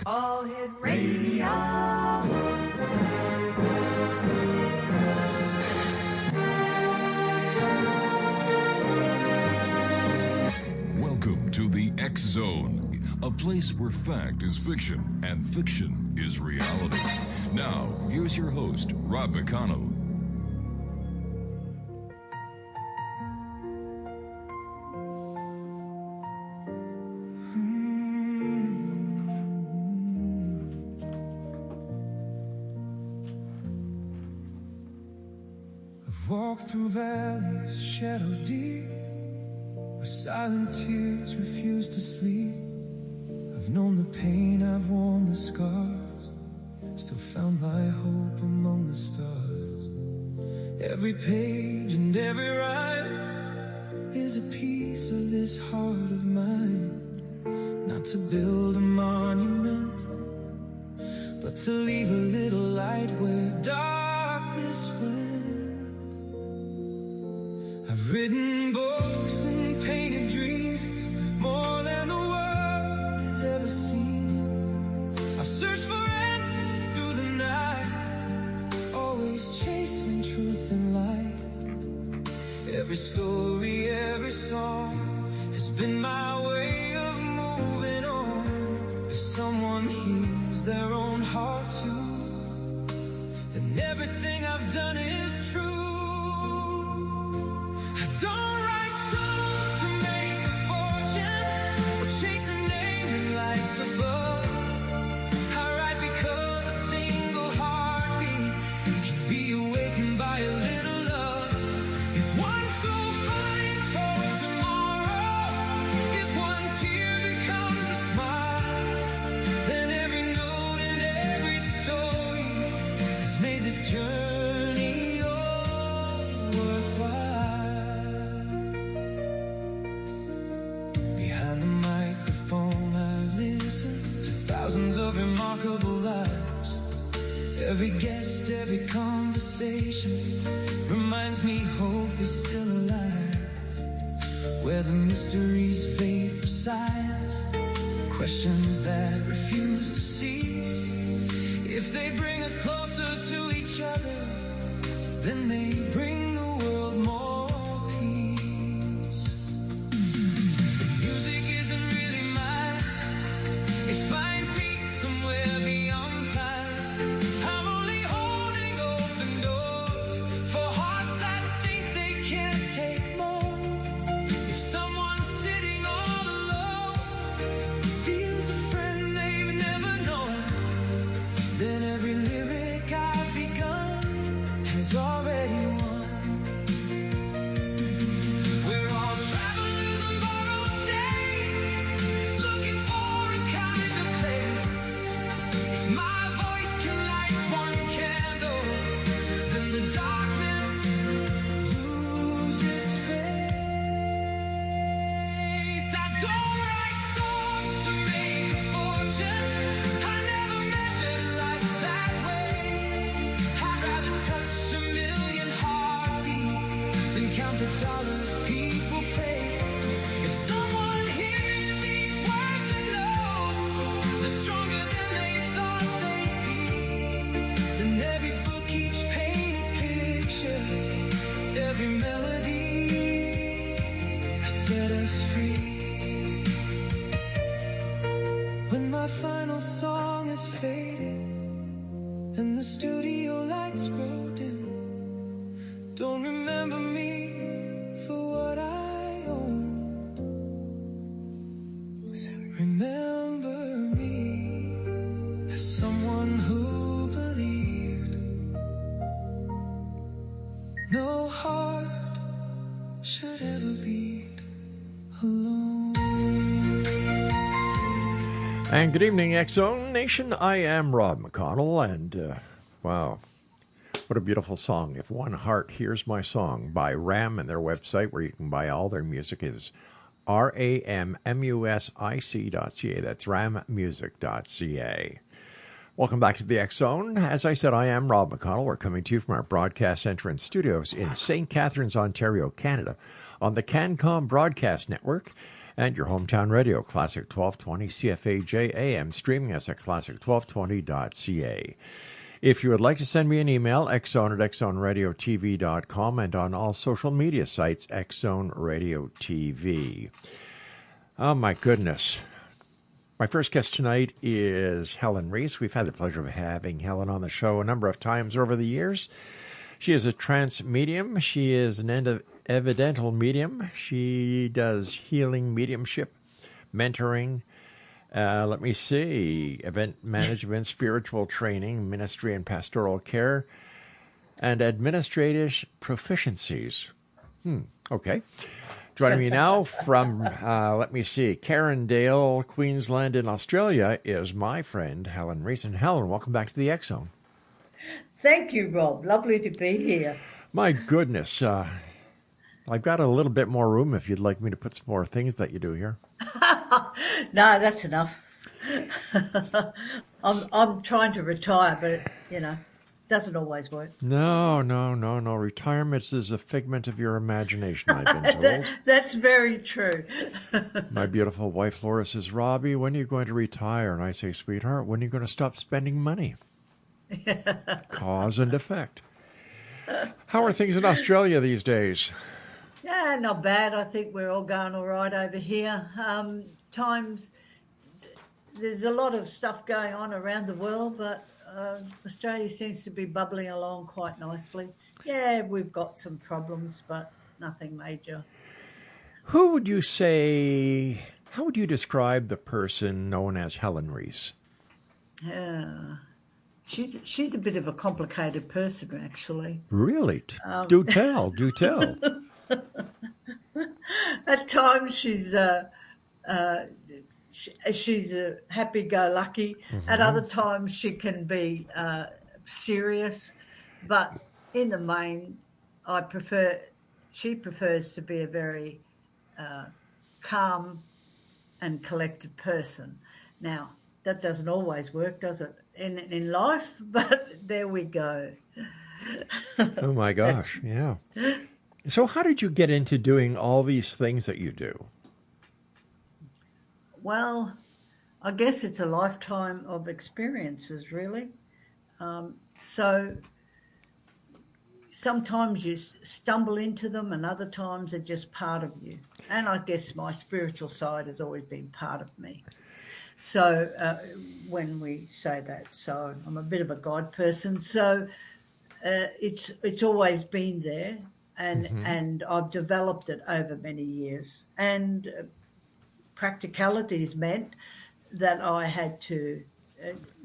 All Hit Radio. Welcome to the X Zone, a place where fact is fiction and fiction is reality. Now, here's your host, Rob McConnell. I've walked through valleys, shadow deep, where silent tears refuse to sleep. I've known the pain, I've worn the scars, still found my hope among the stars. Every page and every rhyme is a piece of this heart of mine. Not to build a monument, but to leave a little light where darkness went. I've written books and painted dreams, more than the world has ever seen. I've searched for answers through the night, always chasing truth and light. Every story, every song has been my way of moving on. If someone hears their own heart too, then everything I've done is true. Don't write songs to make a fortune or chase a name in lights above. I write because a single heartbeat can be awakened by a little love. If one soul finds hope tomorrow, if one tear becomes a smile, then every note and every story has made this journey all worthwhile. Behind the microphone I've listened to thousands of remarkable lives. Every guest, every conversation reminds me hope is still alive. Where the mysteries, faith, or science, questions that refuse to cease. If they bring us closer to each other, then they bring the world more peace. Music isn't really mine, it finds me somewhere beyond time. I'm only holding open doors for hearts that think they can't take more. If someone's sitting all alone feels a friend they've never known, then every lyric I've begun has already won. We're all travelers on borrowed days, looking for a kind of place. If my voice can light one candle, then the darkness loses space. I don't write songs to make a fortune, I never measured life that way. I'd rather touch a million heartbeats than count the dollars people pay. If someone hears these words and knows they're stronger than they thought they'd be, then every book, each painted picture, every melody set us free. When my final song is faded and the studio lights grow dim, don't remember me for what I own. Remember me as someone who believed no heart should ever beat alone. And good evening, X-Zone Nation. I am Rob McConnell, and wow, what a beautiful song. If One Heart Hears My Song by Ram, and their website where you can buy all their music is RAMMUSIC.ca. That's rammusic.ca. Welcome back to the X-Zone. As I said, I am Rob McConnell. We're coming to you from our broadcast center and studios in St. Catharines, Ontario, Canada, on the CanCom Broadcast Network. And your hometown radio, Classic 1220 CFAJ AM, streaming us at classic1220.ca. If you would like to send me an email, xzone at xzoneradiotv.com, and on all social media sites, Xzone Radio TV. Oh, my goodness. My first guest tonight is Helen REES. We've had the pleasure of having Helen on the show a number of times over the years. She is a trance medium. She is an evidential medium. She does healing mediumship, mentoring, event management, spiritual training, ministry and pastoral care, and administrative proficiencies. Okay. Joining me now from, Carindale, Queensland in Australia is my friend Helen REES. And Helen, welcome back to the X Zone. Thank you, Rob. Lovely to be here. My goodness. I've got a little bit more room if you'd like me to put some more things that you do here. No, that's enough. I'm trying to retire, but, doesn't always work. No. Retirement is a figment of your imagination, I've been told. That's very true. My beautiful wife, Laura, says, Robbie, when are you going to retire? And I say, sweetheart, when are you going to stop spending money? Cause and effect. How are things in Australia these days? Yeah, not bad. I think we're all going all right over here. There's a lot of stuff going on around the world, but Australia seems to be bubbling along quite nicely. Yeah, we've got some problems, but nothing major. How would you describe the person known as Helen REES? She's a bit of a complicated person, actually. Really? Do tell. At times she's a happy-go-lucky. Mm-hmm. At other times she can be serious, but in the main, she prefers to be a very calm and collected person. Now, that doesn't always work, does it, in life? But there we go. Oh my gosh, yeah. So how did you get into doing all these things that you do? Well, I guess it's a lifetime of experiences, really. So sometimes you stumble into them and other times they're just part of you. And I guess my spiritual side has always been part of me. So when we say that, so I'm a bit of a God person. So it's always been there, and I've developed it over many years. And practicalities meant that I had to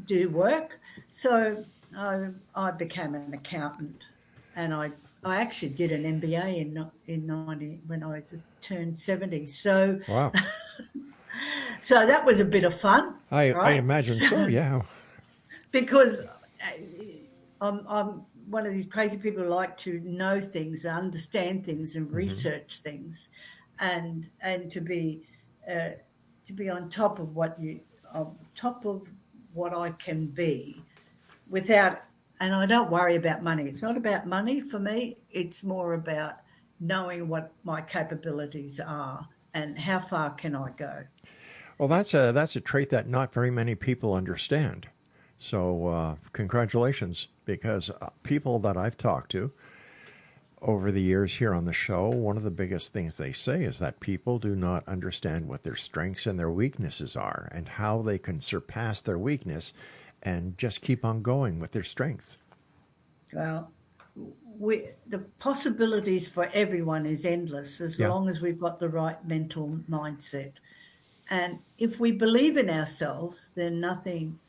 do work. So I became an accountant, and I actually did an MBA in 90 when I turned 70. So wow. So that was a bit of fun. I imagine so, yeah. Because I'm one of these crazy people who like to know things, understand things, and research things, and to be on top of what I can be, without. And I don't worry about money. It's not about money for me. It's more about knowing what my capabilities are and how far can I go. Well, that's a trait that not very many people understand. So congratulations, because people that I've talked to over the years here on the show, one of the biggest things they say is that people do not understand what their strengths and their weaknesses are and how they can surpass their weakness and just keep on going with their strengths. Well, the possibilities for everyone is endless as long as we've got the right mental mindset. And if we believe in ourselves, then nothing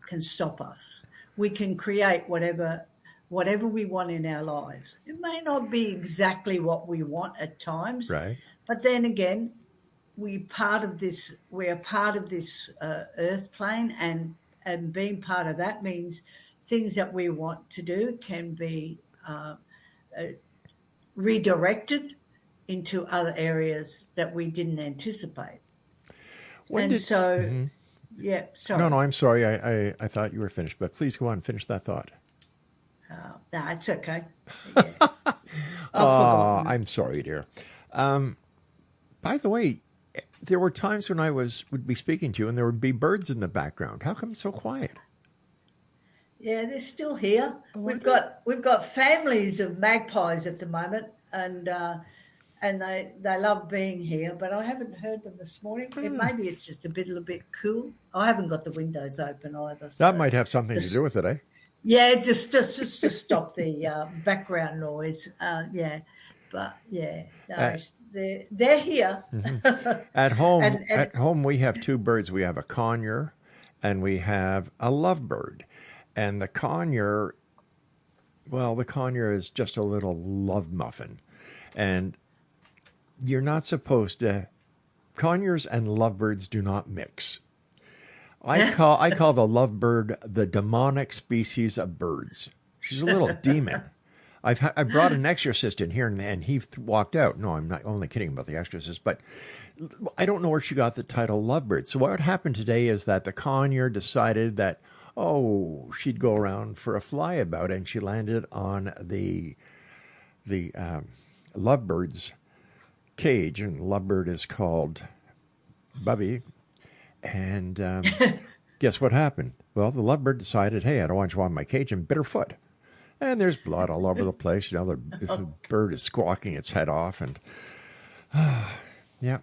can stop us. We can create whatever we want in our lives. It may not be exactly what we want at times, right? But then again, we are part of this earth plane, and being part of that means things that we want to do can be redirected into other areas that we didn't anticipate. Yeah, sorry. No, I'm sorry. I thought you were finished, but please go on, finish that thought. No, it's okay. Yeah. I'm sorry, dear. By the way, there were times when I would be speaking to you and there would be birds in the background. How come it's so quiet? Yeah, they're still here. We've got families of magpies at the moment, and they love being here. But I haven't heard them this morning. Maybe it's just a little bit cool. I haven't got the windows open either. So That might have something to do with it, eh? yeah, just to stop the background noise. But yeah, no, they're here. At home, And- at home we have two birds. We have a conure, and we have a lovebird. And the conure is just a little love muffin, and you're not supposed to. Conures and lovebirds do not mix. I call the lovebird the demonic species of birds. She's a little demon. I brought an exorcist in here, and he walked out. No, I'm not only kidding about the exorcist, but I don't know where she got the title lovebird. So what happened today is that the conure decided that, she'd go around for a flyabout, and she landed on the lovebird's cage, and lovebird is called Bubby. And guess what happened? Well, the lovebird decided, hey, I don't want you on my cage, and bit her foot. And there's blood all over the place. You know, the bird is squawking its head off, and yeah.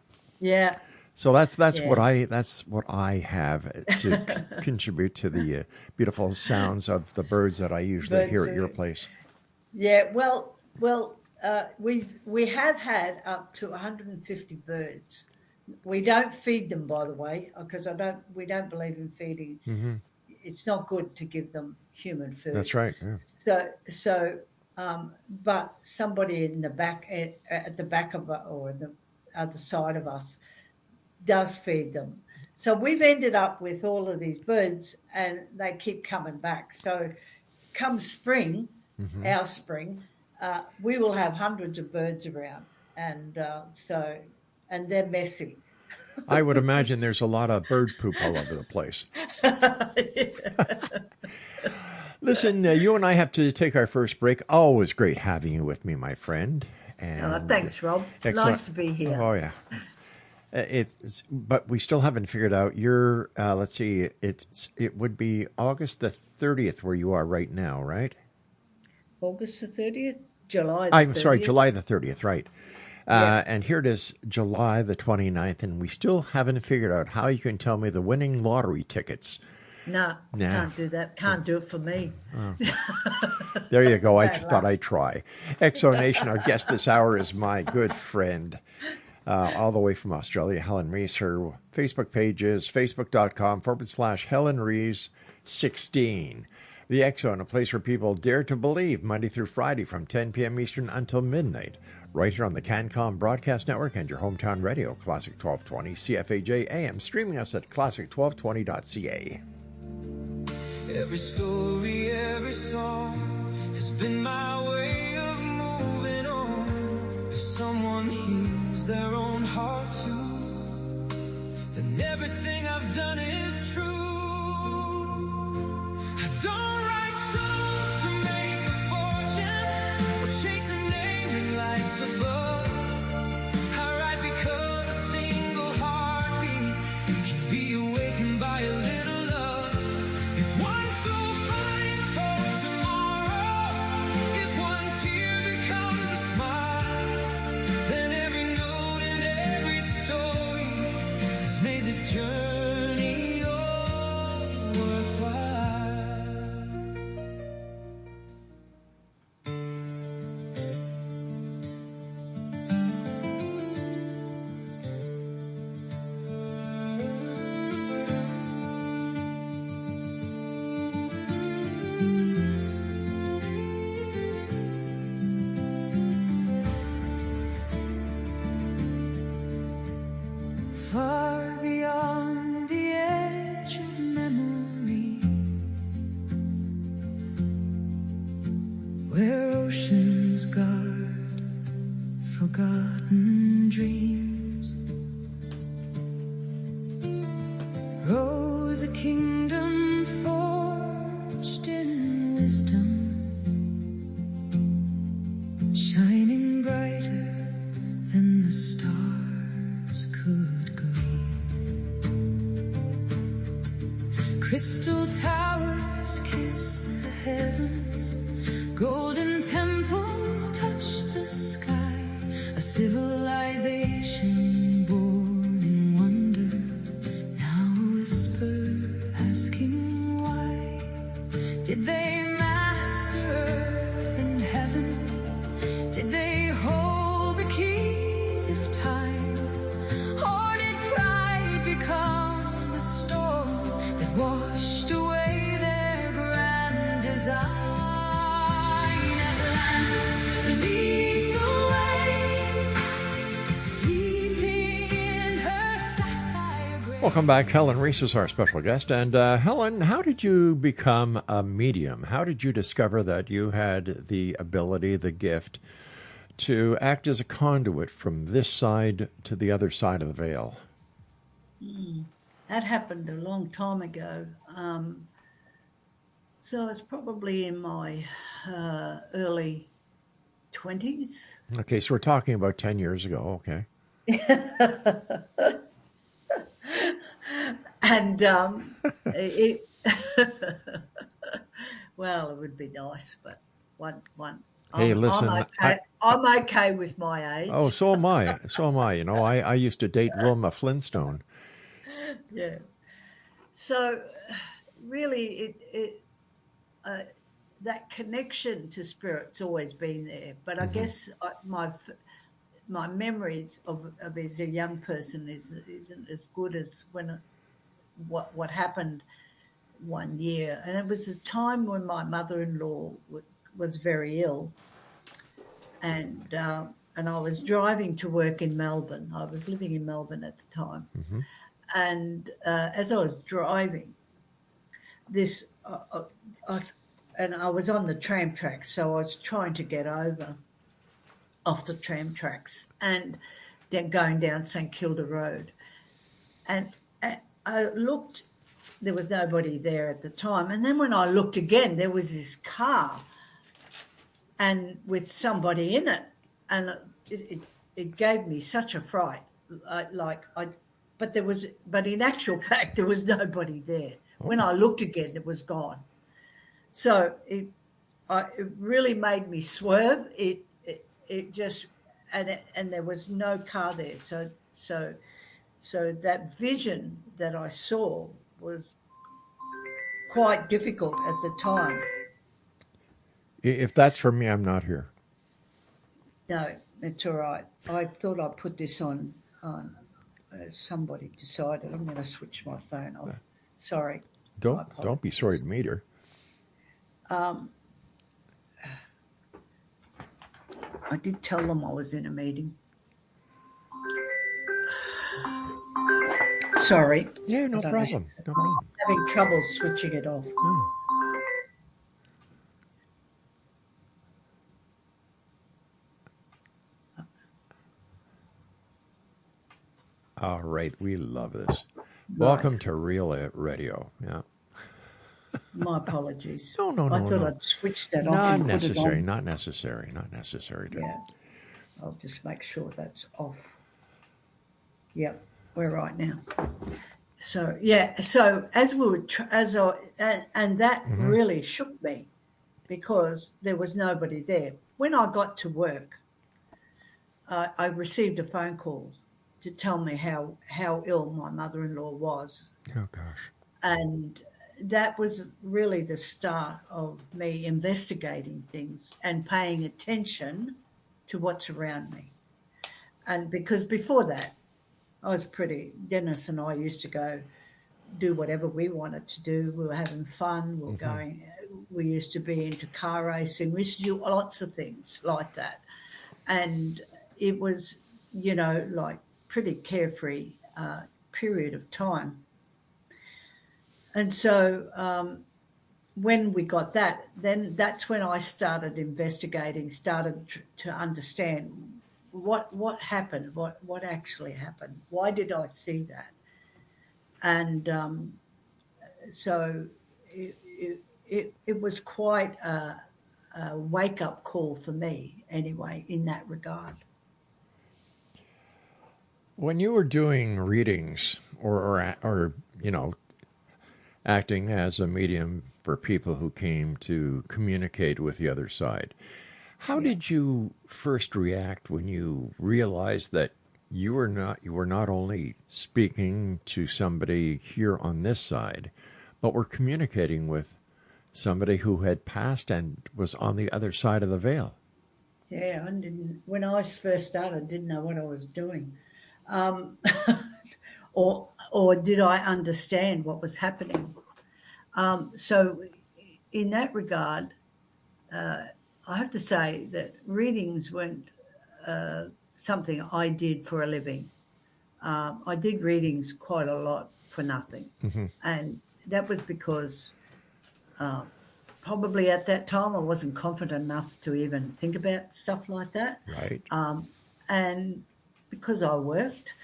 So that's what I have to contribute to the beautiful sounds of the birds that I usually hear at your place. Yeah, well, we have had up to 150 birds. We don't feed them, by the way, because we don't believe in feeding. Mm-hmm. It's not good to give them human food. That's right. Yeah. But somebody in the back at the back of or the other side of us does feed them. So we've ended up with all of these birds, and they keep coming back. So come spring, our spring, we will have hundreds of birds around, and they're messy. I would imagine there's a lot of bird poop all over the place. Listen, you and I have to take our first break. Always great having you with me, my friend. And thanks, Rob. excellent. Nice to be here. Oh yeah. But we still haven't figured out your. Let's see. It would be August the 30th where you are right now, right? August the 30th, July. I'm sorry, July the 30th, right? And here it is, July the 29th, and we still haven't figured out how you can tell me the winning lottery tickets. No, can't do that. Can't do it for me. There you go. I thought I'd try. Exonation, our guest this hour is my good friend, all the way from Australia, Helen Rees. Her Facebook page is facebook.com/Helen Rees 16. The X Zone, a place where people dare to believe, Monday through Friday from 10 p.m. Eastern until midnight. Right here on the CanCom Broadcast Network and your hometown radio, Classic 1220 CFAJ AM, streaming us at classic1220.ca. Every story, every song has been my way of moving on. If someone heals their own heart too, then everything I've done is true. I don't write songs to make a fortune or chase a name in lights above. I write because a single heartbeat can be awakened by a little love. If one soul finds hope tomorrow, if one tear becomes a smile, then every note and every story has made this journey all worthwhile. Far beyond the edge of memory, where oceans guard forgotten dreams, rose a kingdom forged in wisdom, shining brighter than the stars could go. Crystal towers kiss the heavens, golden temples touch the sky, a civilization born in wonder, now a whisper asking why. Did they master earth and heaven? Did they hold the keys of time? Or did pride become the storm that washed away their grand design? Atlantis beneath the waves, sleeping in her sapphire grave. Welcome back. Helen Rees is our special guest. And Helen, how did you become a medium? How did you discover that you had the ability, the gift, to act as a conduit from this side to the other side of the veil? That happened a long time ago. So it's probably in my early 20s. Okay, so we're talking about 10 years ago. Okay. And it well, it would be nice, but one. Hey, listen, I'm okay with my age. Oh, so am I. So am I. You know, I used to date Wilma Flintstone. Yeah. So really, that connection to spirit's always been there. But I guess my memories of as a young person isn't as good as what happened one year, and it was a time when my mother-in-law was very ill, and I was driving to work in Melbourne. I was living in Melbourne at the time, and as I was driving, and I was on the tram tracks, so I was trying to get over off the tram tracks and then going down St Kilda Road, and I looked. There was nobody there at the time, and then when I looked again, there was this car, and with somebody in it, and it gave me such a fright. But in actual fact, there was nobody there. When I looked again, it was gone. So it really made me swerve. It just and there was no car there. So that vision that I saw was quite difficult at the time. If that's for me, I'm not here. No, it's all right. I thought I'd put this on somebody decided. I'm going to switch my phone off. Sorry. Don't be sorry to meet her. I did tell them I was in a meeting. Sorry. Yeah, no problem. No problem. I'm having trouble switching it off. All right, we love this. Welcome to Real Radio. Yeah. My apologies. No. I thought I'd switch that off. Not and necessary. put it on. Not necessary. Not necessary. Yeah. I'll just make sure that's off. Yep, we're right now. So yeah, so as we were, and that really shook me because there was nobody there. When I got to work, I received a phone call to tell me how ill my mother-in-law was. Oh gosh. And that was really the start of me investigating things and paying attention to what's around me. And because before that, Dennis and I used to go do whatever we wanted to do. We were having fun. We used to be into car racing. We used to do lots of things like that. And it was, like pretty carefree period of time. And so when we got that, then that's when I started investigating, started to understand what happened, what actually happened, why did I see that, and so it was quite a wake up call for me, anyway, in that regard. When you were doing readings or acting as a medium for people who came to communicate with the other side. How did you first react when you realized that you were not only speaking to somebody here on this side, but were communicating with somebody who had passed and was on the other side of the veil? Yeah, I didn't. When I first started, didn't know what I was doing, or did I understand what was happening? So, in that regard, I have to say that readings weren't something I did for a living. I did readings quite a lot for nothing, and that was because probably at that time I wasn't confident enough to even think about stuff like that. Right. And because I worked,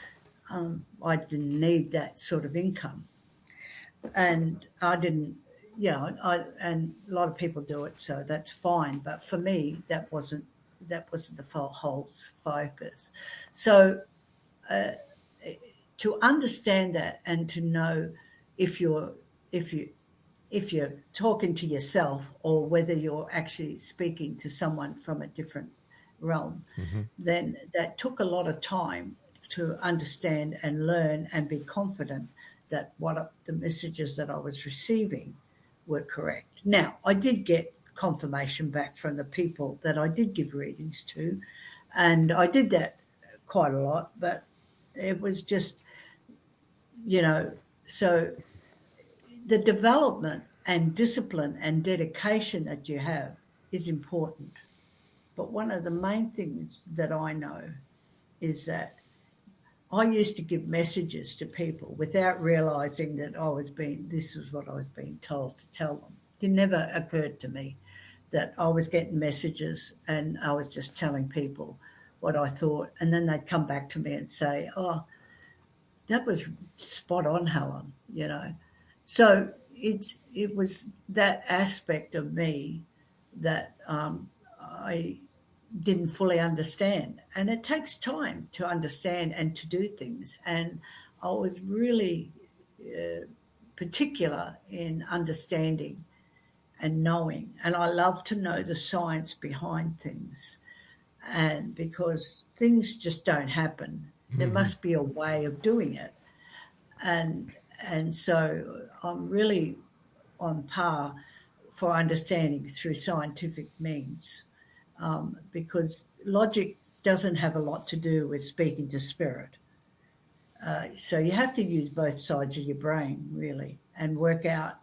I didn't need that sort of income, and I didn't. And a lot of people do it, so that's fine. But for me, that wasn't the whole focus. So to understand that and to know if you're talking to yourself or whether you're actually speaking to someone from a different realm, then that took a lot of time to understand and learn and be confident that the messages that I was receiving were correct. Now, I did get confirmation back from the people that I did give readings to, and I did that quite a lot, but it was just, so the development and discipline and dedication that you have is important. But one of the main things that I know is that I used to give messages to people without realising that this was what I was being told to tell them. It never occurred to me that I was getting messages and I was just telling people what I thought. And then they'd come back to me and say, oh, that was spot on, Helen, So it was that aspect of me that I didn't fully understand. And it takes time to understand and to do things. And I was really particular in understanding and knowing. And I love to know the science behind things. And because things just don't happen, there must be a way of doing it. And so I'm really on par for understanding through scientific means. Because logic doesn't have a lot to do with speaking to spirit. So you have to use both sides of your brain, really, and work out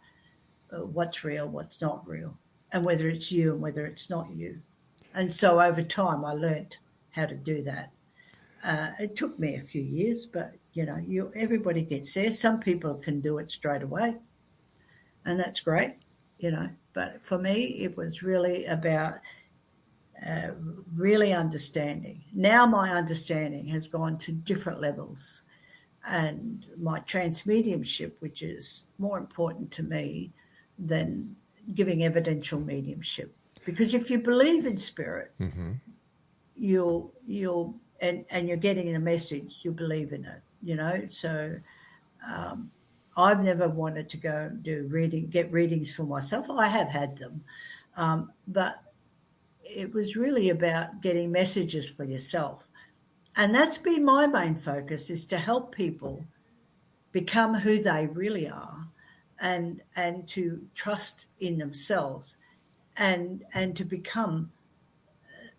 what's real, what's not real, and whether it's you and whether it's not you. And so over time, I learnt how to do that. It took me a few years, but, everybody gets there. Some people can do it straight away, and that's great, But for me, it was really about really understanding. Now my understanding has gone to different levels, and my transmediumship, which is more important to me than giving evidential mediumship, because if you believe in spirit, you'll and you're getting a message, you believe in it, So I've never wanted to go get readings for myself. I have had them, but it was really about getting messages for yourself. And that's been my main focus, is to help people become who they really are and to trust in themselves and to become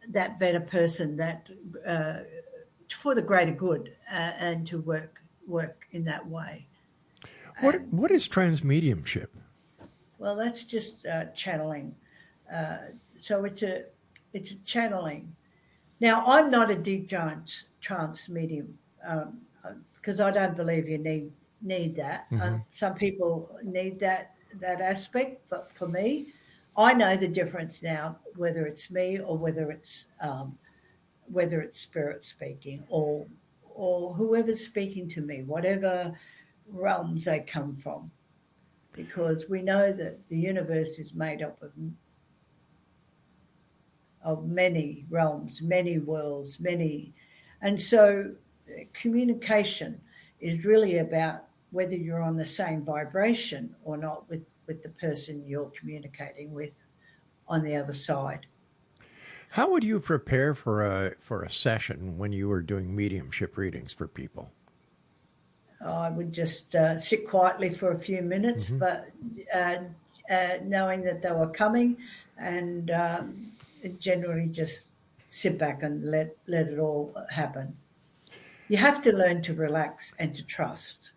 that better person that for the greater good and to work in that way. What is transmediumship? Well, that's just channeling. So it's a channeling. Now, I'm not a deep trance medium because I don't believe you need that. Some people need that aspect, but for me, I know the difference now, whether it's me or whether it's spirit speaking or whoever's speaking to me, whatever realms they come from, because we know that the universe is made up of many realms, many worlds, and so communication is really about whether you're on the same vibration or not with the person you're communicating with on the other side. How would you prepare for a session when you were doing mediumship readings for people? I would just sit quietly for a few minutes, but knowing that they were coming, and generally just sit back and let it all happen. You have to learn to relax and to trust,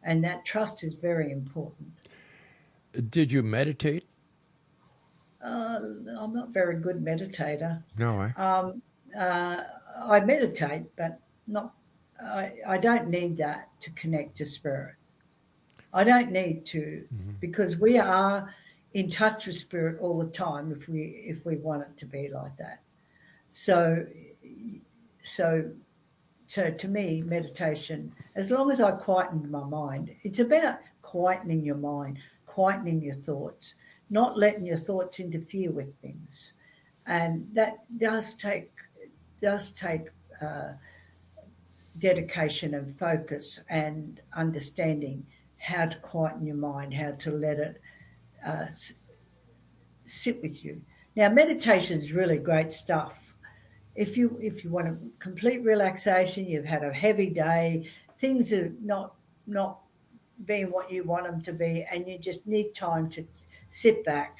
and that trust is very important. Did you meditate? I'm not a very good meditator. No, I meditate, but not. I don't need that to connect to spirit. I don't need to, because we are in touch with spirit all the time if we want it to be like that. So to me, meditation, as long as I quieten my mind, it's about quietening your mind, quietening your thoughts, not letting your thoughts interfere with things, and that does take dedication and focus and understanding how to quieten your mind, how to let it sit with you. Now, meditation is really great stuff. If you want a complete relaxation, you've had a heavy day, things are not being what you want them to be, and you just need time to sit back,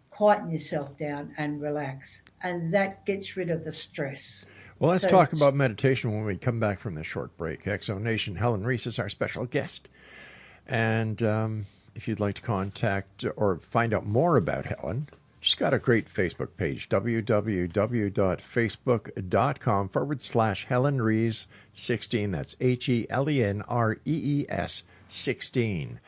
quieten yourself down and relax, and that gets rid of the stress. Well, let's talk about meditation when we come back from this short break. Exo Nation, Helen REES is our special guest. And if you'd like to contact or find out more about Helen, she's got a great Facebook page, www.facebook.com/Helen REES 16. That's HELENREES 16.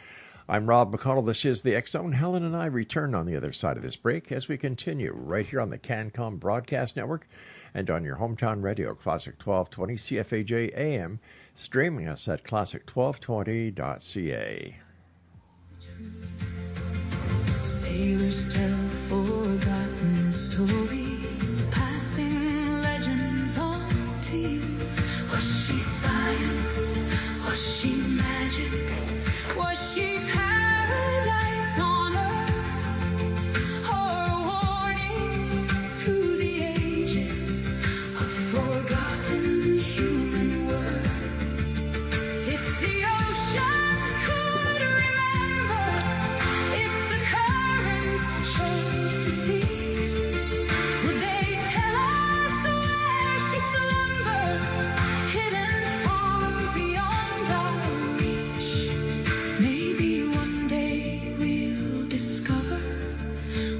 I'm Rob McConnell. This is the X Zone. Helen and I return on the other side of this break as we continue right here on the CanCom Broadcast Network and on your hometown radio, Classic 1220 CFAJ AM, streaming us at classic1220.ca. Sailors tell forgotten stories, passing legends on to youth. Was she science? Was she magic? Was she paradise on earth? Or a warning through the ages of forgotten human worth? If the oceans could remember, if the currents chose to speak, would they tell us where she slumbers, hidden far beyond our reach? Maybe one day we'll discover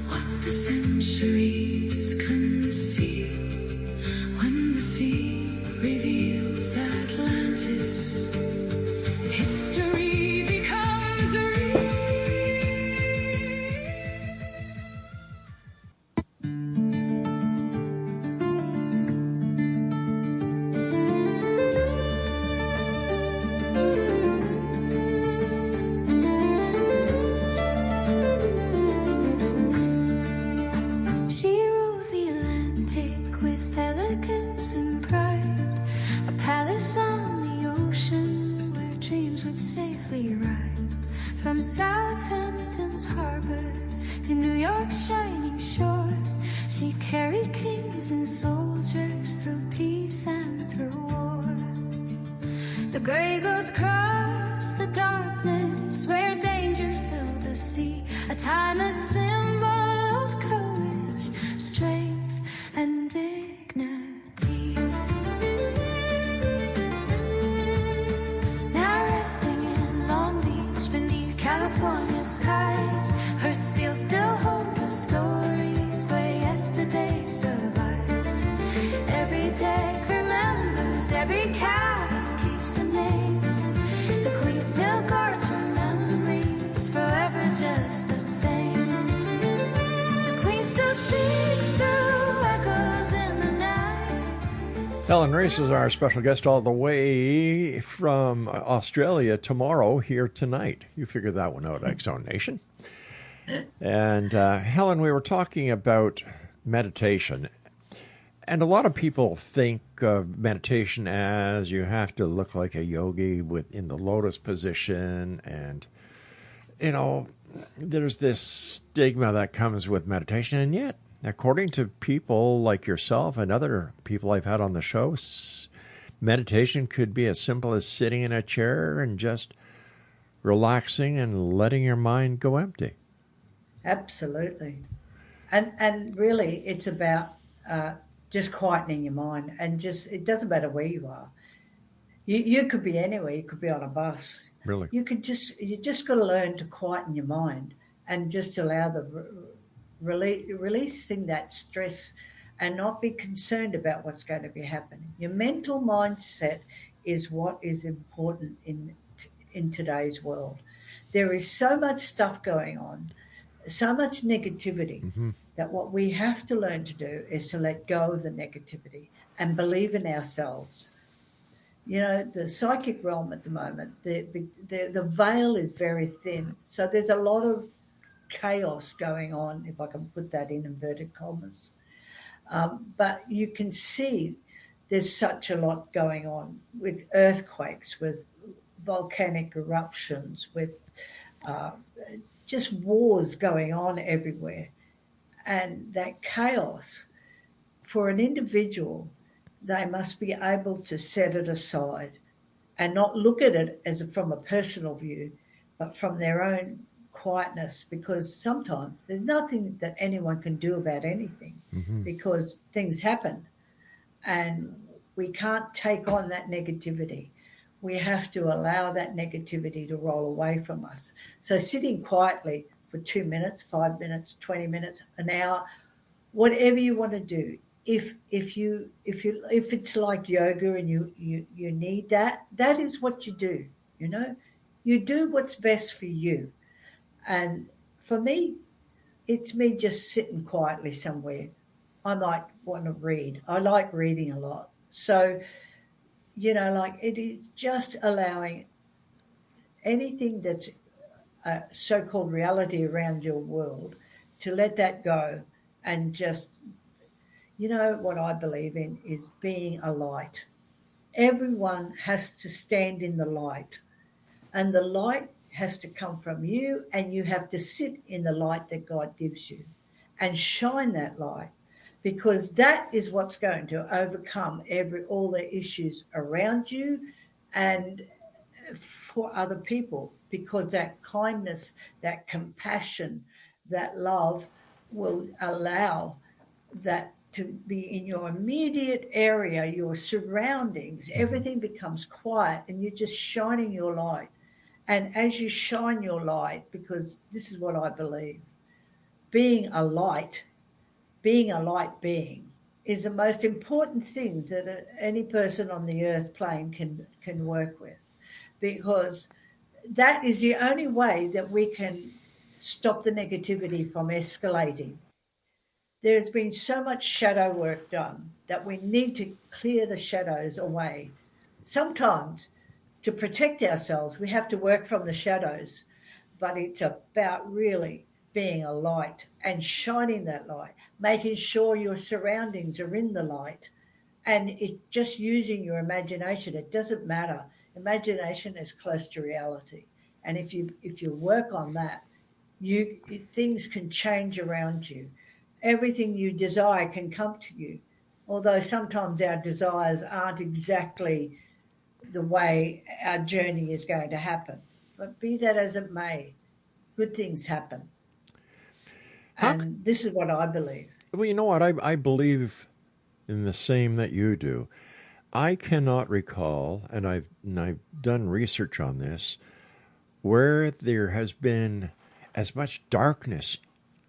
what the centuries can see when the sea reveals Atlantis. History becomes real. She ruled the Atlantic with elegance and pride, a palace on the ocean where dreams would safely ride. From Southampton's harbor to New York's shining shore, she carried kings and soldiers through peace and through war. The gray ghost crossed the darkness where danger filled the sea, a timeless symbol of courage, strength, and dignity. Now resting in Long Beach beneath California skies, her steel still holds the stories where yesterday survives. Every deck remembers, every cabin keeps a name. The Queen still guards her memories, forever just the same. The Queen still speaks through echoes in the night. Helen REES is our special guest all the way from Australia tomorrow, here tonight. You figured that one out, X Zone Nation. And Helen, we were talking about meditation. And a lot of people think of meditation as you have to look like a yogi in the lotus position. And, there's this stigma that comes with meditation. And yet, according to people like yourself and other people I've had on the show, meditation could be as simple as sitting in a chair and just relaxing and letting your mind go empty. Absolutely. And really, it's about just quietening your mind, and it doesn't matter where you are. You could be anywhere. You could be on a bus. Really? You just got to learn to quieten your mind and just allow releasing that stress and not be concerned about what's going to be happening. Your mental mindset is what is important in today's world. There is so much stuff going on, so much negativity, that what we have to learn to do is to let go of the negativity and believe in ourselves. The psychic realm at the moment, the veil is very thin. So there's a lot of chaos going on, if I can put that in inverted commas. But you can see there's such a lot going on with earthquakes, with volcanic eruptions, with just wars going on everywhere. And that chaos, for an individual, they must be able to set it aside and not look at it from a personal view, but from their own quietness, because sometimes there's nothing that anyone can do about anything, because things happen and we can't take on that negativity. We have to allow that negativity to roll away from us. So sitting quietly for 2 minutes, 5 minutes, 20 minutes, an hour, whatever you want to do. If it's like yoga and you need that is what you do. You do what's best for you. And for me, it's me just sitting quietly somewhere. I might want to read. I like reading a lot. So, it is just allowing anything that's so-called reality around your world to let that go and just, what I believe in is being a light. Everyone has to stand in the light, and the light has to come from you, and you have to sit in the light that God gives you and shine that light, because that is what's going to overcome all the issues around you and for other people, because that kindness, that compassion, that love will allow that to be in your immediate area, your surroundings. Everything becomes quiet and you're just shining your light. And as you shine your light, because this is what I believe, being a light being is the most important thing that any person on the earth plane can work with, because that is the only way that we can stop the negativity from escalating. There's been so much shadow work done that we need to clear the shadows away. Sometimes to protect ourselves, we have to work from the shadows, but it's about really being a light and shining that light, making sure your surroundings are in the light, and it's just using your imagination. It doesn't matter. Imagination is close to reality. And if you work on that, things can change around you. Everything you desire can come to you, although sometimes our desires aren't exactly the way our journey is going to happen. But be that as it may, good things happen. And this is what I believe. Well, you know what? I believe in the same that you do. I cannot recall, and I've done research on this, where there has been as much darkness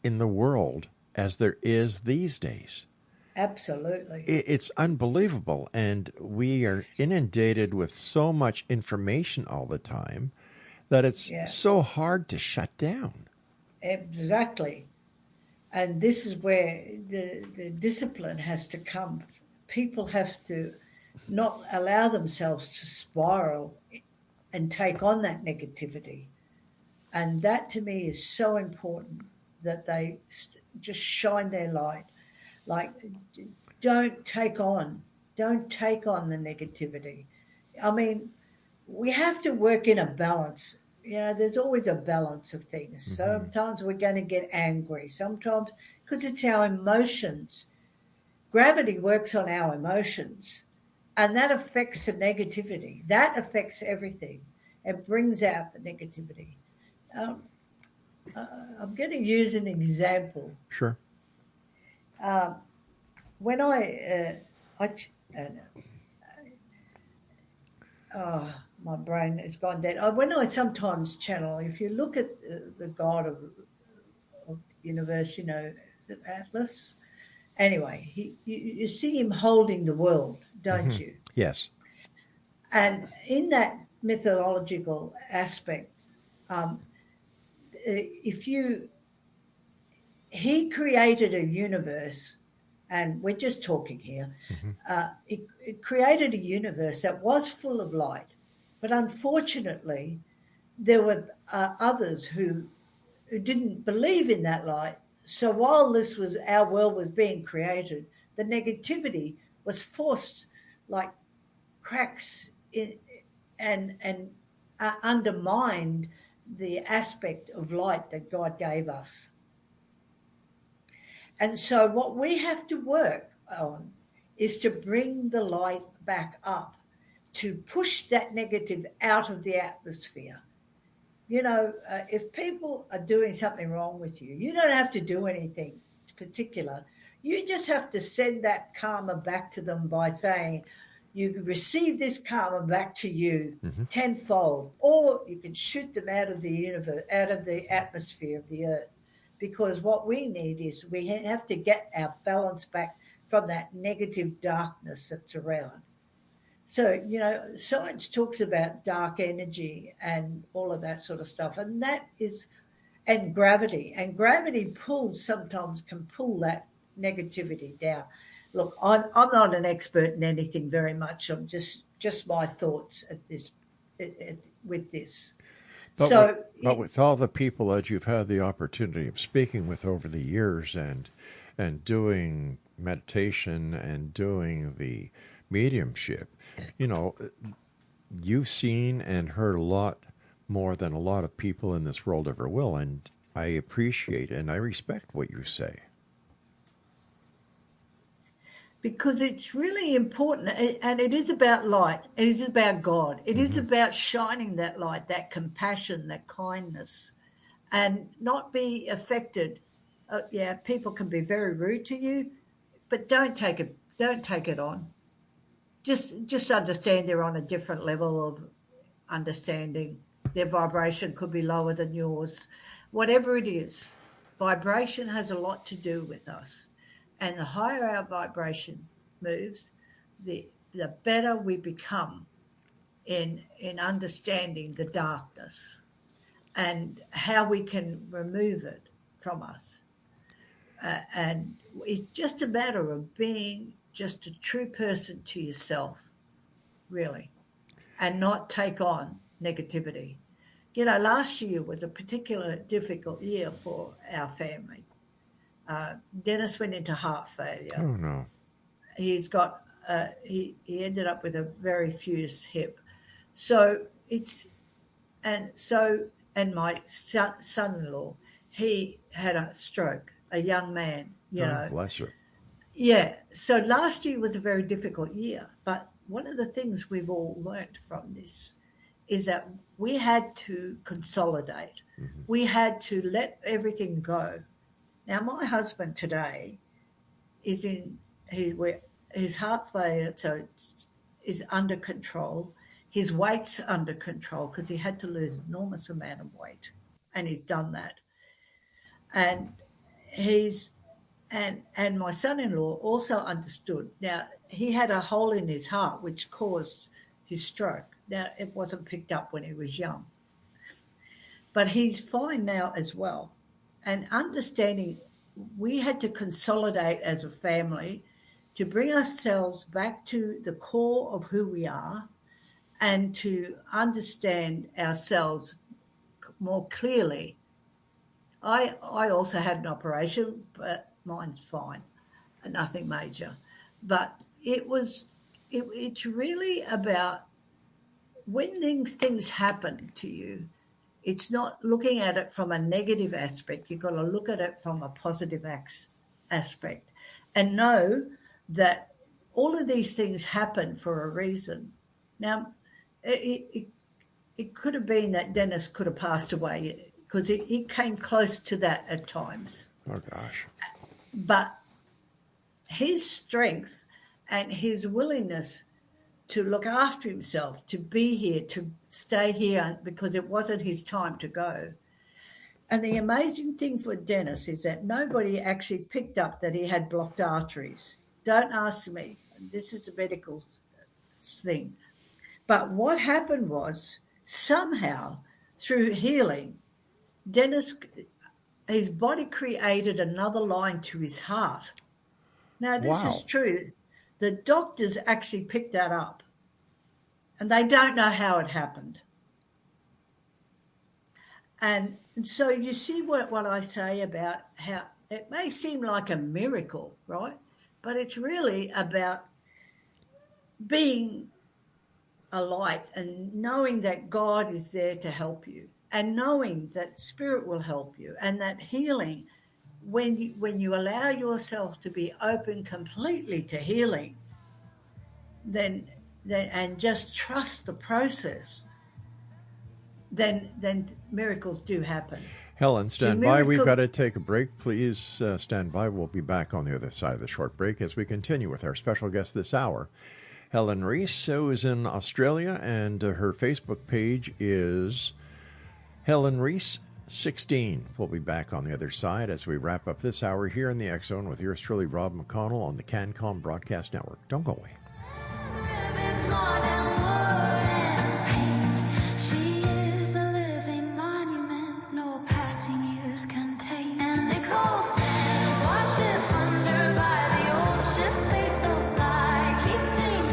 in the world as there is these days. Absolutely. It's unbelievable. And we are inundated with so much information all the time that it's so hard to shut down. Exactly. And this is where the discipline has to come. People have to not allow themselves to spiral and take on that negativity. And that to me is so important, that they just shine their light. Like don't take on the negativity. I mean, we have to work in a balance. You know, there's always a balance of things. Sometimes we're going to get angry, sometimes because it's our emotions. Gravity works on our emotions, and that affects the negativity. That affects everything. It brings out the negativity. I'm going to use an example. Sure. When my brain has gone dead. When I sometimes channel, if you look at the god of the universe, you know, is it Atlas? Anyway, you see him holding the world, don't you? Yes. And in that mythological aspect, he created a universe, and we're just talking here. It created a universe that was full of light, but unfortunately, there were others who didn't believe in that light. So while our world was being created, the negativity was forced like cracks in, and undermined the aspect of light that God gave us. And so what we have to work on is to bring the light back up, to push that negative out of the atmosphere. You know, if people are doing something wrong with you, you don't have to do anything particular. You just have to send that karma back to them by saying, you receive this karma back to you tenfold, or you can shoot them out of the universe, out of the atmosphere of the earth. Because what we need is we have to get our balance back from that negative darkness that's around. So, you know, science talks about dark energy and all of that sort of stuff. And gravity. And gravity sometimes can pull that negativity down. Look, I'm not an expert in anything very much. I'm just my thoughts with this. But with all the people that you've had the opportunity of speaking with over the years and doing meditation and doing the mediumship, you know, you've seen and heard a lot more than a lot of people in this world ever will. And I appreciate and I respect what you say. Because it's really important, and it is about light. It is about God. It is about shining that light, that compassion, that kindness, and not be affected. People can be very rude to you, but don't take it on. Just understand they're on a different level of understanding. Their vibration could be lower than yours. Whatever it is, vibration has a lot to do with us. And the higher our vibration moves, the better we become in understanding the darkness and how we can remove it from us. And it's just a matter of being just a true person to yourself, really, and not take on negativity. You know, last year was a particularly difficult year for our family. Dennis went into heart failure. Oh, no. He's got, he ended up with a very fused hip. So and my son-in-law, he had a stroke, a young man, you know. Bless her. Yeah. So last year was a very difficult year. But one of the things we've all learnt from this is that we had to consolidate. We had to let everything go. Now, my husband today is his heart failure, so is under control. His weight's under control because he had to lose an enormous amount of weight, and he's done that. And and my son-in-law also understood. Now, he had a hole in his heart which caused his stroke. Now, it wasn't picked up when he was young. But he's fine now as well. And understanding we had to consolidate as a family to bring ourselves back to the core of who we are and to understand ourselves more clearly. I also had an operation, but mine's fine, nothing major. But it's really about when things happen to you, it's not looking at it from a negative aspect. You've got to look at it from a positive aspect and know that all of these things happen for a reason. Now, it could have been that Dennis could have passed away because he came close to that at times. Oh, gosh. But his strength and his willingness to look after himself, to be here, to stay here because it wasn't his time to go. And the amazing thing for Dennis is that nobody actually picked up that he had blocked arteries. Don't ask me. This is a medical thing. But what happened was somehow through healing, Dennis, his body created another line to his heart. Now, this is true. The doctors actually picked that up, and they don't know how it happened. And so you see what I say about how it may seem like a miracle, right? But it's really about being a light and knowing that God is there to help you and knowing that Spirit will help you and that healing, when you allow yourself to be open completely to healing, then and just trust the process, then miracles do happen. Helen, stand by. We've got to take a break. Please stand by. We'll be back on the other side of the short break as we continue with our special guest this hour, Helen REES, who is in Australia, and her Facebook page is Helen REES 16. We'll be back on the other side as we wrap up this hour here in the X Zone with yours truly, Rob McConnell, on the CanCom Broadcast Network. Don't go away. It's more than wood and paint. She is a living monument, no passing years contain. And the cold stands, watched it under by the old ship, faithful side, keep seeing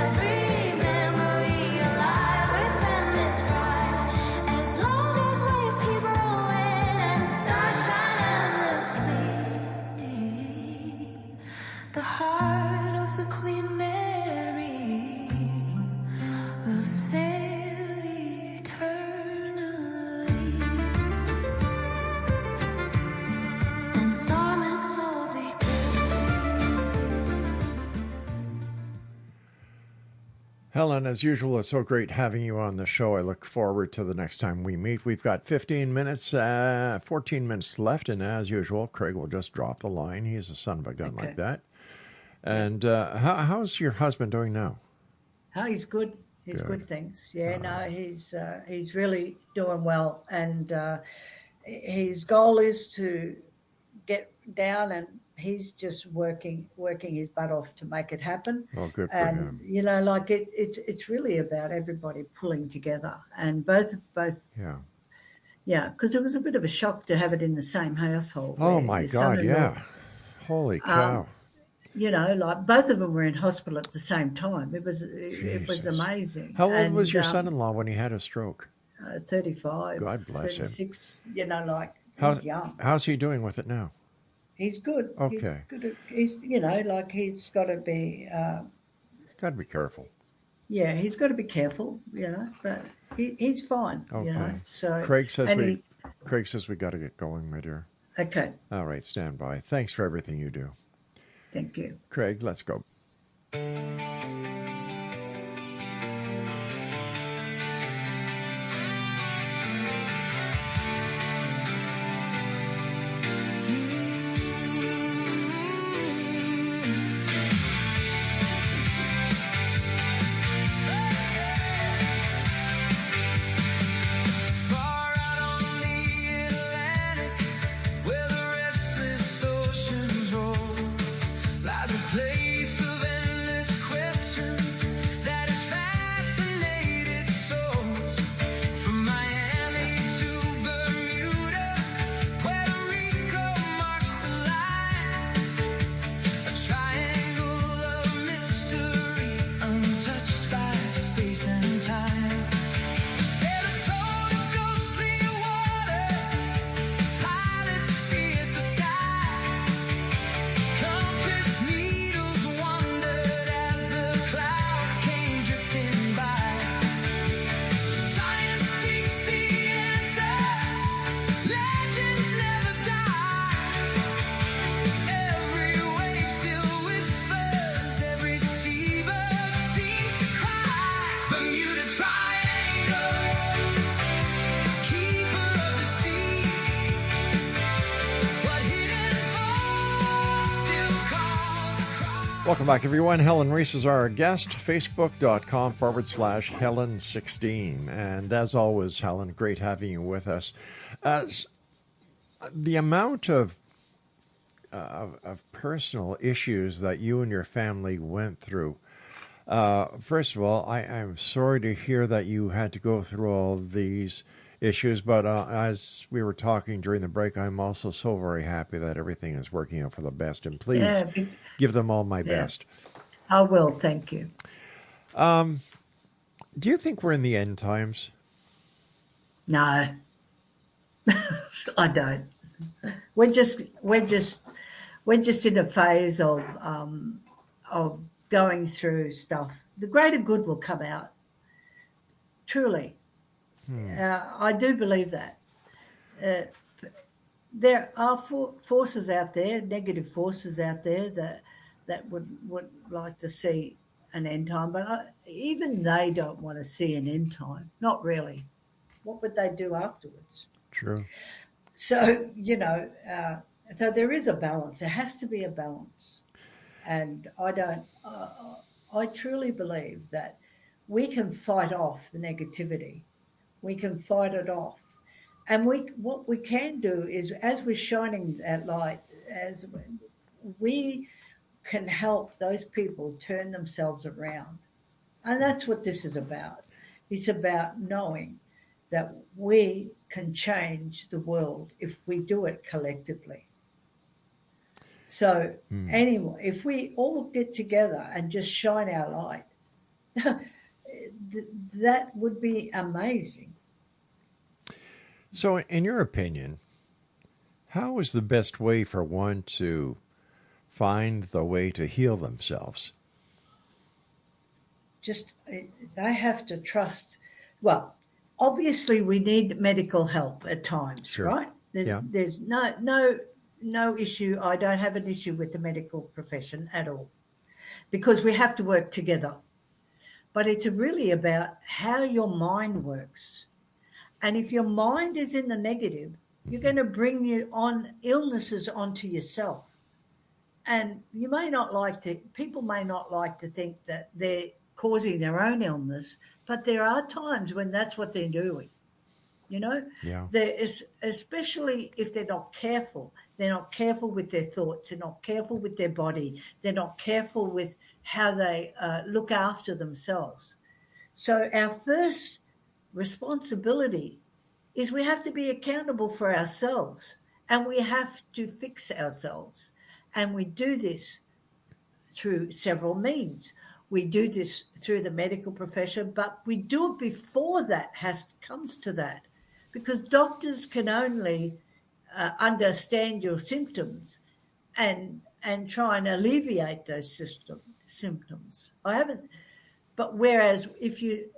every memory alive within this ride. As long as waves keep rolling and stars shine endlessly, the heart of the Queen Mary will sail eternally. And Simon Helen, as usual, it's so great having you on the show. I look forward to the next time we meet. We've got 14 minutes left, and as usual, Craig will just drop the line. He's a son of a gun like that. And how's your husband doing now? Oh, he's good. He's good, thanks. Yeah, no, he's really doing well, and his goal is to get down, and he's just working his butt off to make it happen. Oh, good for and, him. You know, like it's really about everybody pulling together, and both. Yeah, because it was a bit of a shock to have it in the same household. Oh my God! Yeah, holy cow. You know, like both of them were in hospital at the same time. It was amazing. How old was your son-in-law when he had a stroke? 35. God bless 36, him. You know, like how's young. How's he doing with it now? He's good. Okay. He's you know, like he's got to be. He's got to be careful. Yeah, he's got to be careful. You know, but he's fine. Okay. You know, so Craig says we got to get going, my dear. Okay. All right, stand by. Thanks for everything you do. Thank you. Craig, let's go. far out on the Atlantic, where the restless oceans roll, lies a place of endless questions. Welcome back, everyone. Helen REES is our guest, facebook.com/Helen16. And as always, Helen, great having you with us. As the amount of personal issues that you and your family went through, first of all, I'm sorry to hear that you had to go through all these issues, but as we were talking during the break, I'm also so very happy that everything is working out for the best. And please give them all my best. I will, thank you. Do you think we're in the end times? No, I don't. We're just in a phase of going through stuff. The greater good will come out. Truly. I do believe that. There are forces out there, negative forces out there that would like to see an end time, but even they don't want to see an end time. Not really. What would they do afterwards? True. So, so there is a balance. There has to be a balance. And I truly believe that we can fight off the negativity. We can fight it off. And what we can do is, as we're shining that light, as we can help those people turn themselves around. And that's what this is about. It's about knowing that we can change the world if we do it collectively. So anyway, if we all get together and just shine our light, that would be amazing. So in your opinion, how is the best way for one to find the way to heal themselves? Just they have to trust. Well, obviously we need medical help at times, Sure. right? There's no issue. I don't have an issue with the medical profession at all, because we have to work together. But it's really about how your mind works. And if your mind is in the negative, you're going to bring you on illnesses onto yourself. And you may not like to, people may not like to think that they're causing their own illness, but there are times when that's what they're doing. Yeah. Especially if they're not careful. They're not careful with their thoughts. They're not careful with their body. They're not careful with how they look after themselves. So our first responsibility is we have to be accountable for ourselves, and we have to fix ourselves. And we do this through several means. We do this through the medical profession, but we do it before that comes to that, because doctors can only understand your symptoms and try and alleviate those symptoms. But whereas if your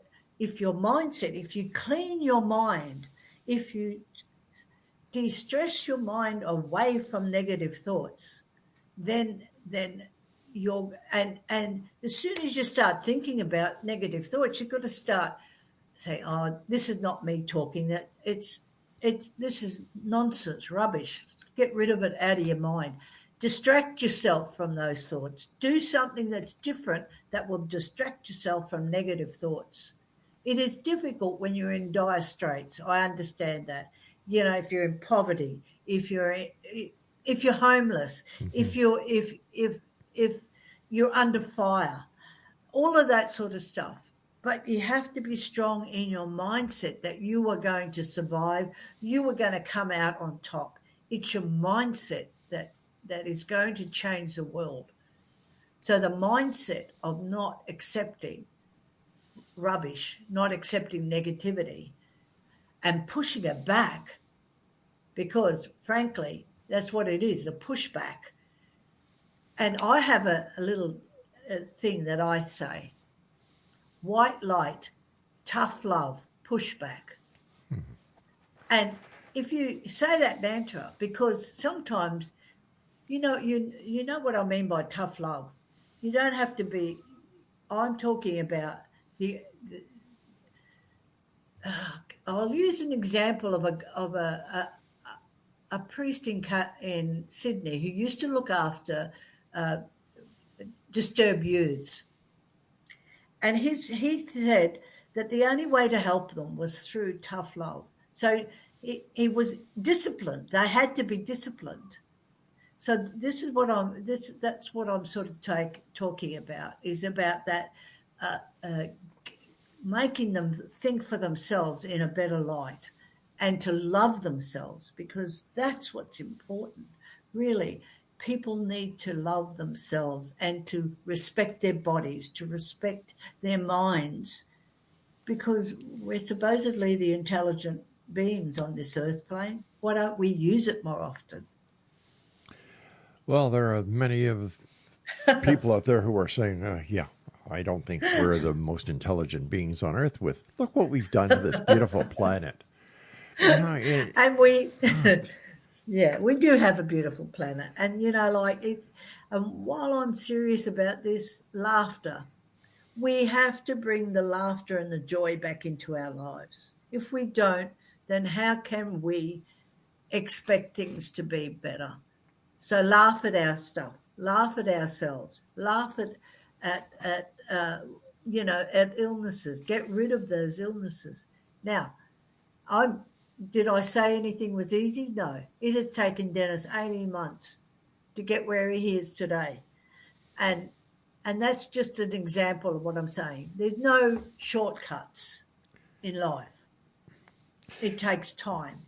mindset, if you clean your mind, if you de-stress your mind away from negative thoughts, then you're, and as soon as you start thinking about negative thoughts, you've got to start saying, oh, this is not me talking, that this is nonsense, rubbish. Get rid of it out of your mind. Distract yourself from those thoughts. Do something that's different that will distract yourself from negative thoughts. It is difficult when you're in dire straits. I understand that. If you're in poverty, if you're homeless, if you're under fire, all of that sort of stuff. But you have to be strong in your mindset that you are going to survive. You are going to come out on top. It's your mindset that is going to change the world. So the mindset of not accepting rubbish, not accepting negativity, and pushing it back, because frankly, that's what it is, a pushback. And I have a little thing that I say: white light, tough love, pushback. And if you say that mantra, because sometimes, you know what I mean by tough love. You don't have to be. I'm talking about I'll use an example of a priest in Sydney who used to look after disturbed youths. And he said that the only way to help them was through tough love. So he was disciplined. They had to be disciplined. So this is what that's what I'm sort of talking about, is about that making them think for themselves in a better light and to love themselves, because that's what's important. Really, people need to love themselves and to respect their bodies, to respect their minds, because we're supposedly the intelligent beings on this earth plane. Why don't we use it more often? Well, there are many of people out there who are saying, yeah, I don't think we're the most intelligent beings on Earth. With look what we've done to this beautiful planet. And we, yeah, we do have a beautiful planet. And, like it's, and while I'm serious about this, laughter, we have to bring the laughter and the joy back into our lives. If we don't, then how can we expect things to be better? So laugh at our stuff, laugh at ourselves, laugh at illnesses. Get rid of those illnesses. Now, did I say anything was easy? No. It has taken Dennis 18 months to get where he is today. And that's just an example of what I'm saying. There's no shortcuts in life. It takes time.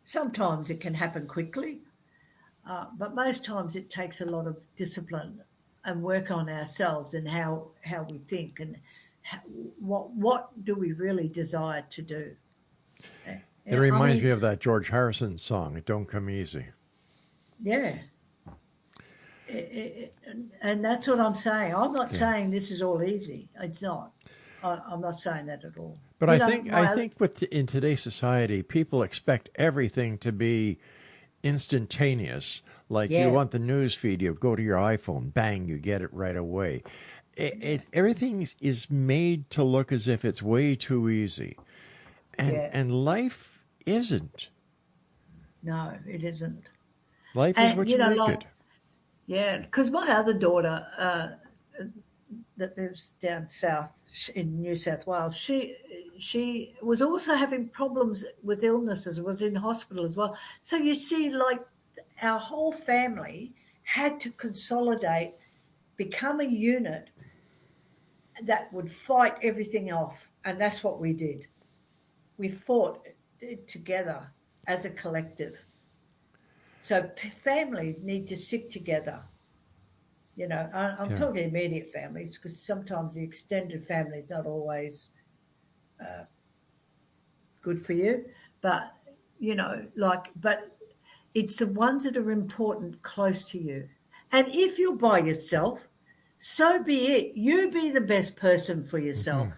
Sometimes it can happen quickly, but most times it takes a lot of discipline and work on ourselves and how we think and what do we really desire to do. It reminds me of that George Harrison song, "It Don't Come Easy." Yeah. And that's what I'm saying. I'm not saying this is all easy. It's not. I'm not saying that at all. But I think in today's society, people expect everything to be instantaneous. Like you want the news feed, you go to your iPhone, bang, you get it right away. Everything is made to look as if it's way too easy. And life isn't. No, it isn't. Life is what you make it. Yeah, because my other daughter that lives down south in New South Wales, she was also having problems with illnesses, was in hospital as well. So you see, like our whole family had to consolidate, become a unit that would fight everything off. And that's what we did. We fought it together as a collective. So families need to stick together. I'm talking immediate families, because sometimes the extended family is not always good for you. But, but it's the ones that are important close to you. And if you're by yourself, so be it. You be the best person for yourself. Mm-hmm.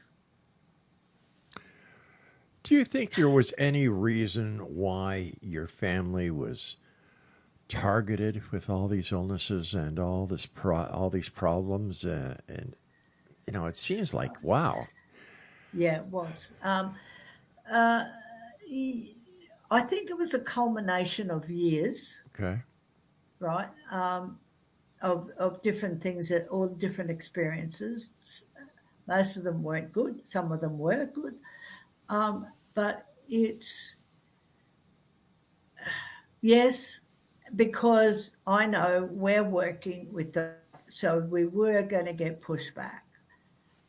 Do you think there was any reason why your family was targeted with all these illnesses and all these problems? And it seems like, wow. Yeah, it was. I think it was a culmination of years. Okay. Right. Of different things, all different experiences. Most of them weren't good. Some of them were good. But it's, yes, because I know we're working with so we were going to get pushback.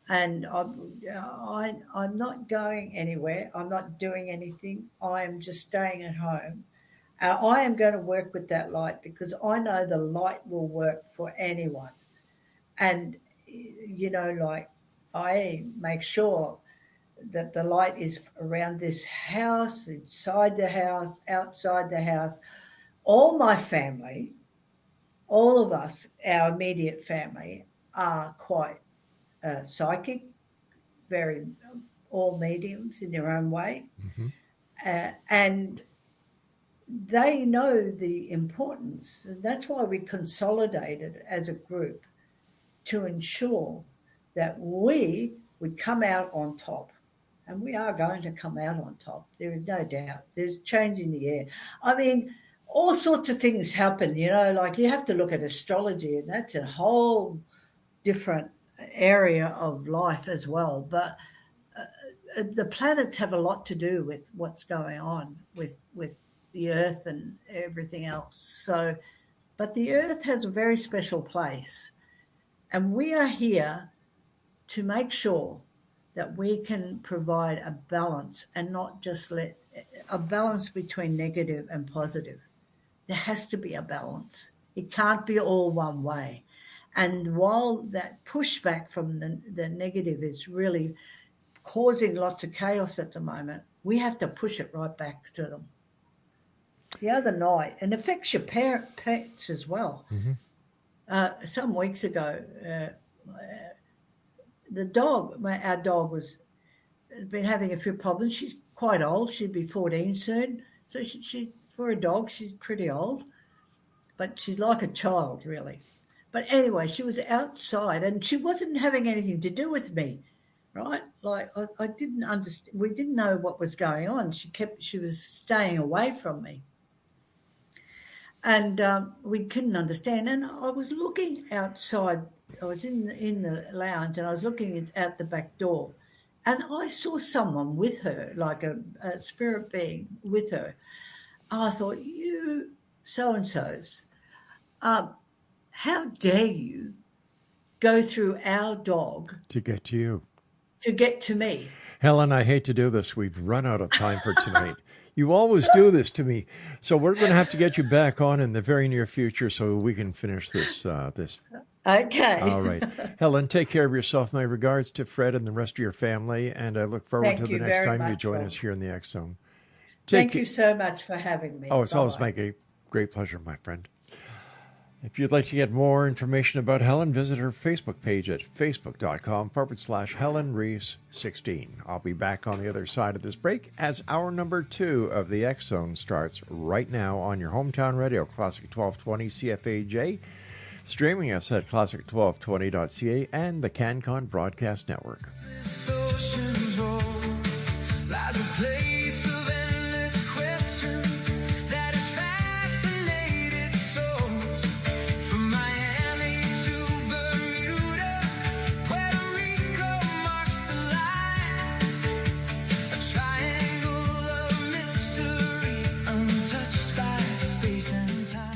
And I'm not going anywhere. I'm not doing anything. I am just staying at home. I am going to work with that light, because I know the light will work for anyone. And, I make sure that the light is around this house, inside the house, outside the house. All my family, all of us, our immediate family, are quite psychic, very all mediums in their own way. Mm-hmm. And they know the importance. And that's why we consolidated as a group, to ensure that we would come out on top. And we are going to come out on top. There is no doubt. There's change in the air. I mean, all sorts of things happen, like you have to look at astrology, and that's a whole different area of life as well. But the planets have a lot to do with what's going on with the Earth and everything else. So, but the Earth has a very special place, and we are here to make sure that we can provide a balance and not just let a balance between negative and positive. There has to be a balance. It can't be all one way. And while that pushback from the negative is really causing lots of chaos at the moment, we have to push it right back to them. The other night, and it affects your pets as well. Mm-hmm. Some weeks ago, our dog has been having a few problems. She's quite old. She'll be 14 soon. So she for a dog, she's pretty old, but she's like a child, really. But anyway, she was outside and she wasn't having anything to do with me, right? Like I didn't understand. We didn't know what was going on. She was staying away from me. And we couldn't understand. And I was looking outside. I was in the lounge and I was looking out the back door. And I saw someone with her, like a spirit being with her. I thought, you so-and-sos, how dare you go through our dog to get to you, to get to me? Helen, I hate to do this. We've run out of time for tonight. You always do this to me. So we're going to have to get you back on in the very near future so we can finish this. Okay. All right. Helen, take care of yourself. My regards to Fred and the rest of your family. And I look forward to the next time you join us here in the X Zone. Thank you so much for having me. Oh, it's always my great pleasure, my friend. If you'd like to get more information about Helen, visit her Facebook page at facebook.com/Helen Rees 16. I'll be back on the other side of this break as hour number 2 of the X Zone starts right now on your hometown radio, Classic 1220 CFAJ, streaming us at classic1220.ca and the CanCon Broadcast Network. This ocean's roar lies a place of endless questions that has fascinated souls. From Miami to Bermuda, Puerto Rico marks the line. A triangle of mystery untouched by space and time.